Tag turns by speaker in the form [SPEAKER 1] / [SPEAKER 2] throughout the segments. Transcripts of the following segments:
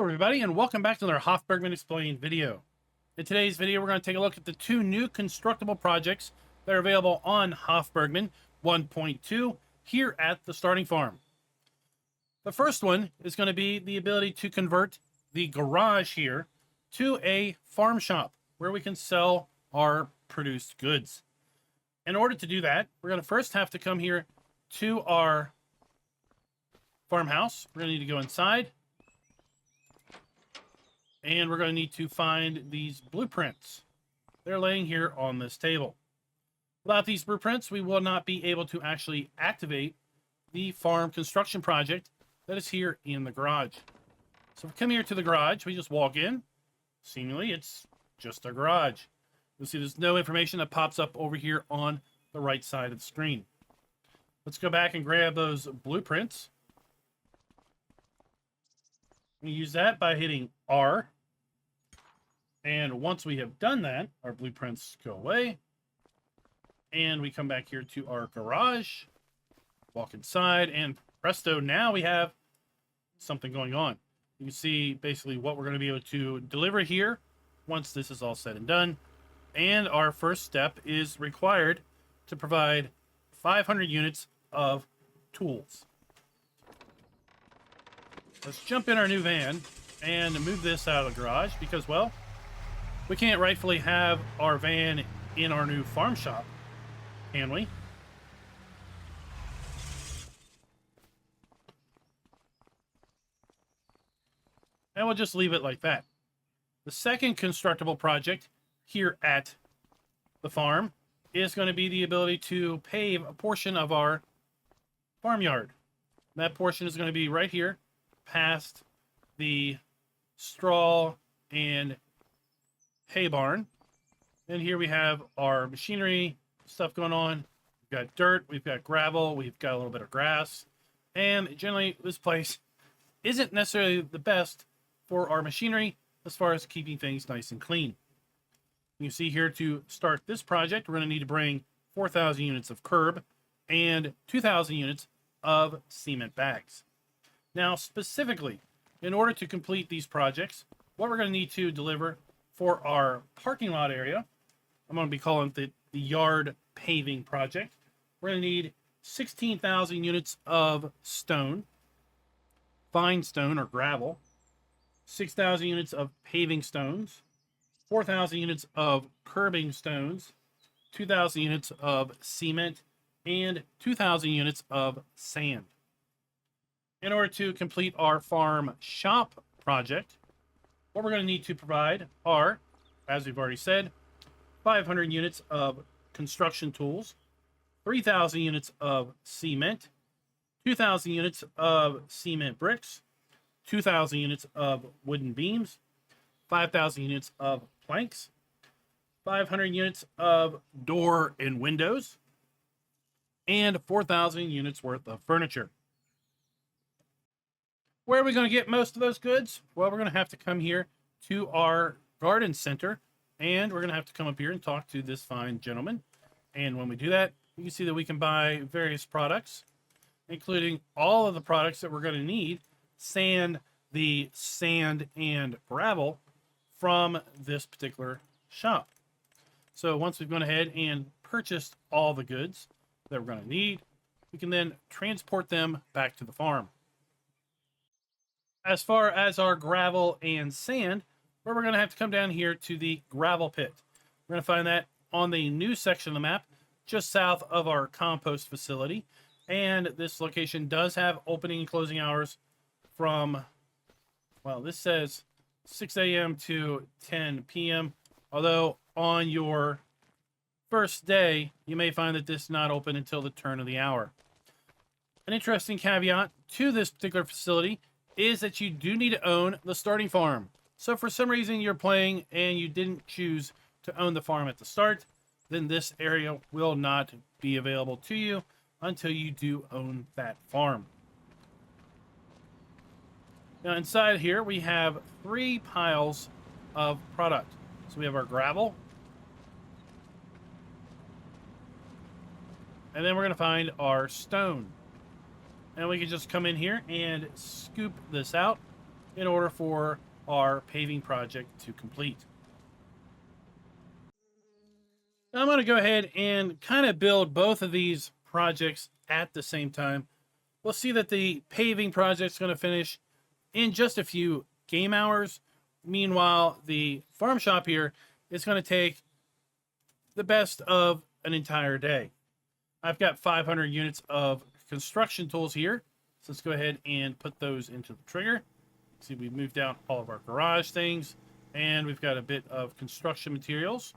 [SPEAKER 1] everybody, and welcome back to another Hof Bergmann Explained video. In today's video, we're going to take a look at the two new constructible projects that are available on Hof Bergmann 1.2 here at the starting farm. The first one is going to be the ability to convert the garage here to a farm shop where we can sell our produced goods. In order to do that, we're going to first have to come here to our farmhouse. We're going to need to go inside. And we're going to need to find these blueprints. They're laying here on this table. Without these blueprints, we will not be able to actually activate the farm construction project that is here in the garage. So if we come here to the garage, we just walk in. Seemingly, it's just a garage. You'll see there's no information that pops up over here on the right side of the screen. Let's go back and grab those blueprints. We use that by hitting R. And once we have done that, our blueprints go away. And we come back here to our garage, walk inside, and presto, now we have something going on. You can see basically what we're going to be able to deliver here once this is all said and done. And our first step is required to provide 500 units of tools. Let's jump in our new van and move this out of the garage because, well, we can't rightfully have our van in our new farm shop, can we? And we'll just leave it like that. The second constructible project here at the farm is going to be the ability to pave a portion of our farmyard. That portion is going to be right here past the straw and hay barn. And here we have our machinery stuff going on. We've got dirt, we've got gravel, we've got a little bit of grass. And generally, this place isn't necessarily the best for our machinery as far as keeping things nice and clean. You see here to start this project, we're going to need to bring 4,000 units of curb and 2,000 units of cement bags. Now, specifically, in order to complete these projects, what we're going to need to deliver for our parking lot area, I'm going to be calling it the yard paving project. We're going to need 16,000 units of stone, fine stone or gravel, 6,000 units of paving stones, 4,000 units of curbing stones, 2,000 units of cement, and 2,000 units of sand. In order to complete our farm shop project, what we're going to need to provide are, as we've already said, 500 units of construction tools, 3,000 units of cement, 2,000 units of cement bricks, 2,000 units of wooden beams, 5,000 units of planks, 500 units of door and windows, and 4,000 units worth of furniture. Where are we going to get most of those goods? Well, we're going to have to come here to our garden center, and we're going to have to come up here and talk to this fine gentleman. And when we do that, you can see that we can buy various products, including all of the products that we're going to need, the sand and gravel from this particular shop. So once we've gone ahead and purchased all the goods that we're going to need, we can then transport them back to the farm. As far as our gravel and sand, where we're going to have to come down here to the gravel pit. We're going to find that on the new section of the map, just south of our compost facility. And this location does have opening and closing hours from, well, this says 6 a.m. to 10 p.m. Although on your first day, you may find that this is not open until the turn of the hour. An interesting caveat to this particular facility is that you do need to own the starting farm. So for some reason you're playing and you didn't choose to own the farm at the start, then this area will not be available to you until you do own that farm. Now inside here we have 3 piles of product. So we have our gravel, and then we're going to find our stone. And we can just come in here and scoop this out in order for our paving project to complete. Now I'm going to go ahead and kind of build both of these projects at the same time. We'll see that the paving project is going to finish in just a few game hours. Meanwhile, the farm shop here is going to take the best of an entire day. I've got 500 units of construction tools here. So let's go ahead and put those into the trigger. See, we've moved out all of our garage things, and we've got a bit of construction materials.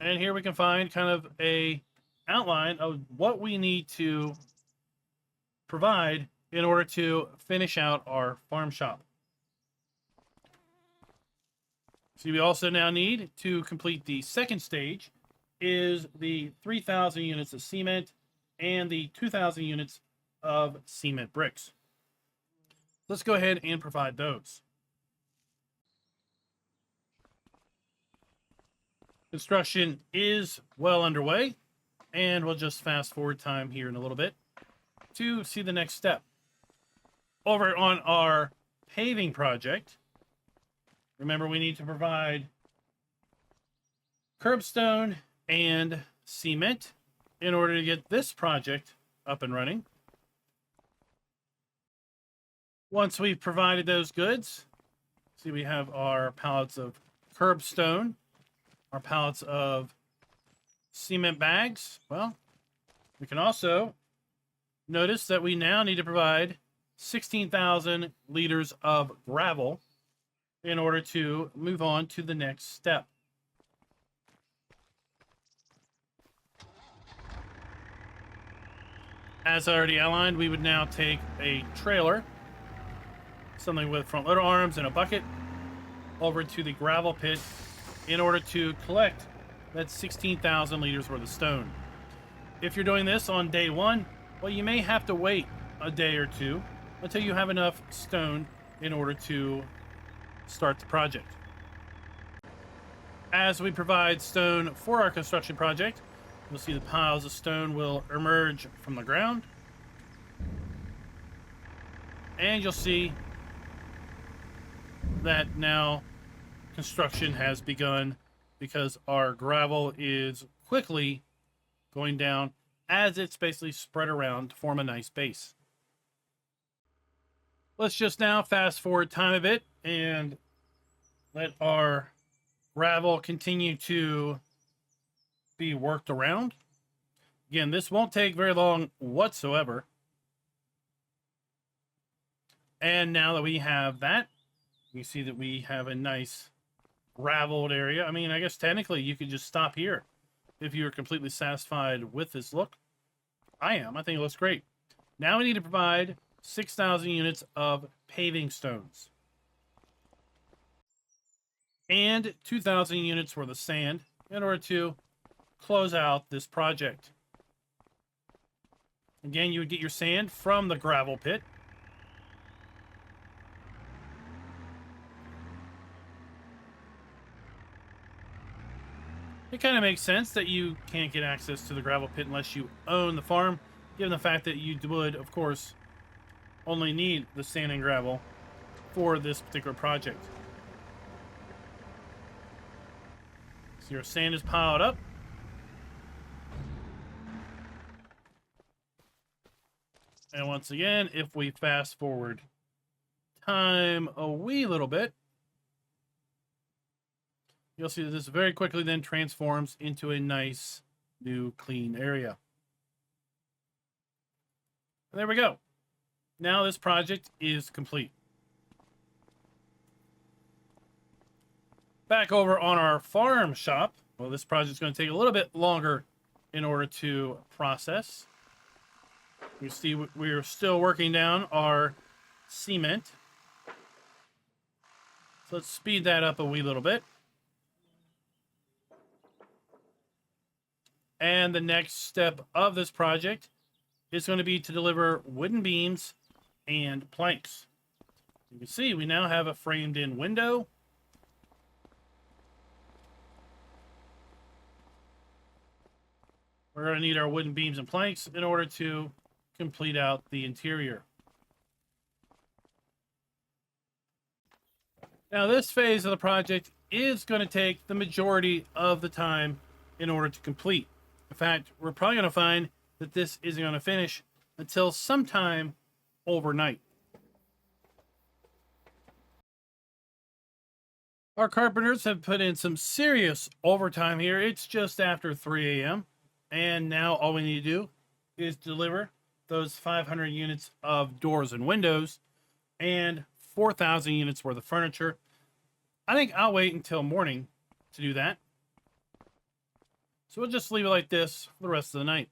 [SPEAKER 1] And here we can find kind of a outline of what we need to provide in order to finish out our farm shop. See, we also now need to complete the second stage is the 3,000 units of cement and the 2,000 units of cement bricks. Let's go ahead and provide those. Construction is well underway, and we'll just fast forward time here in a little bit to see the next step. Over on our paving project, remember we need to provide curbstone and cement in order to get this project up and running. Once we've provided those goods, see we have our pallets of curbstone, our pallets of cement bags. Well, we can also notice that we now need to provide 16,000 liters of gravel in order to move on to the next step. As I already outlined, we would now take a trailer, something with front loader arms and a bucket, over to the gravel pit in order to collect that 16,000 liters worth of stone. If you're doing this on day one, well, you may have to wait a day or two until you have enough stone in order to start the project. As we provide stone for our construction project, you'll see the piles of stone will emerge from the ground. And you'll see that now construction has begun because our gravel is quickly going down as it's basically spread around to form a nice base. Let's just now fast forward time a bit and let our gravel continue to be worked around. Again, this won't take very long whatsoever. And now that we have that, you see that we have a nice graveled area. I mean, I guess technically you could just stop here if you're completely satisfied with this look. I am. I think it looks great. Now we need to provide 6,000 units of paving stones and 2,000 units worth of sand in order to close out this project. Again, you would get your sand from the gravel pit. It kind of makes sense that you can't get access to the gravel pit unless you own the farm, given the fact that you would, of course, only need the sand and gravel for this particular project. So your sand is piled up. And once again, if we fast forward time a wee little bit, you'll see that this very quickly then transforms into a nice new clean area. And there we go. Now this project is complete. Back over on our farm shop. Well, this project is going to take a little bit longer in order to process. You see we're still working down our cement. So let's speed that up a wee little bit. And the next step of this project is going to be to deliver wooden beams and planks. You can see we now have a framed in window. We're going to need our wooden beams and planks in order to complete out the interior. Now, this phase of the project is going to take the majority of the time in order to complete. In fact, we're probably going to find that this isn't going to finish until sometime overnight. Our carpenters have put in some serious overtime here. It's just after 3 a.m. And now all we need to do is deliver those 500 units of doors and windows and 4,000 units worth of furniture. I think I'll wait until morning to do that. So we'll just leave it like this for the rest of the night.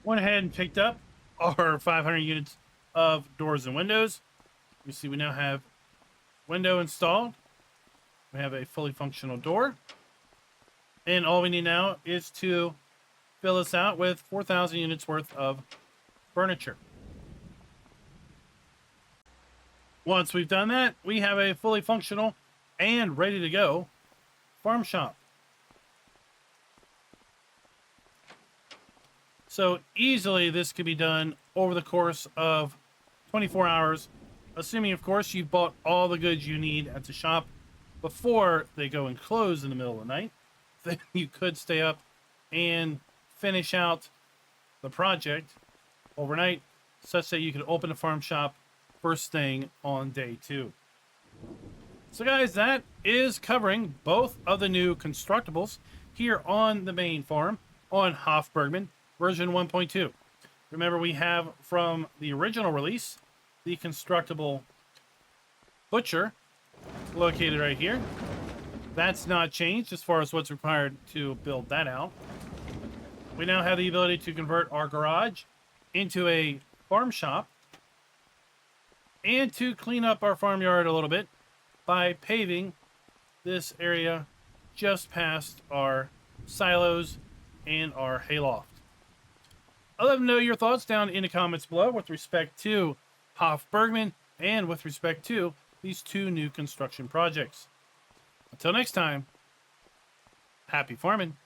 [SPEAKER 1] Went ahead and picked up our 500 units of doors and windows. You see we now have window installed. We have a fully functional door. And all we need now is to fill this out with 4,000 units worth of furniture. Once we've done that, we have a fully functional and ready to go farm shop. So easily this could be done over the course of 24 hours, assuming, of course, you've bought all the goods you need at the shop before they go and close in the middle of the night. Then you could stay up and finish out the project overnight, such that you can open a farm shop first thing on day 2. So guys, that is covering both of the new constructibles here on the main farm on Hof Bergmann version 1.2. Remember, we have from the original release the constructible butcher located right here. That's not changed as far as what's required to build that out. We now have the ability to convert our garage into a farm shop and to clean up our farmyard a little bit by paving this area just past our silos and our hayloft. I'll let them know your thoughts down in the comments below with respect to Hof Bergmann and with respect to these 2 new construction projects. Until next time, happy farming.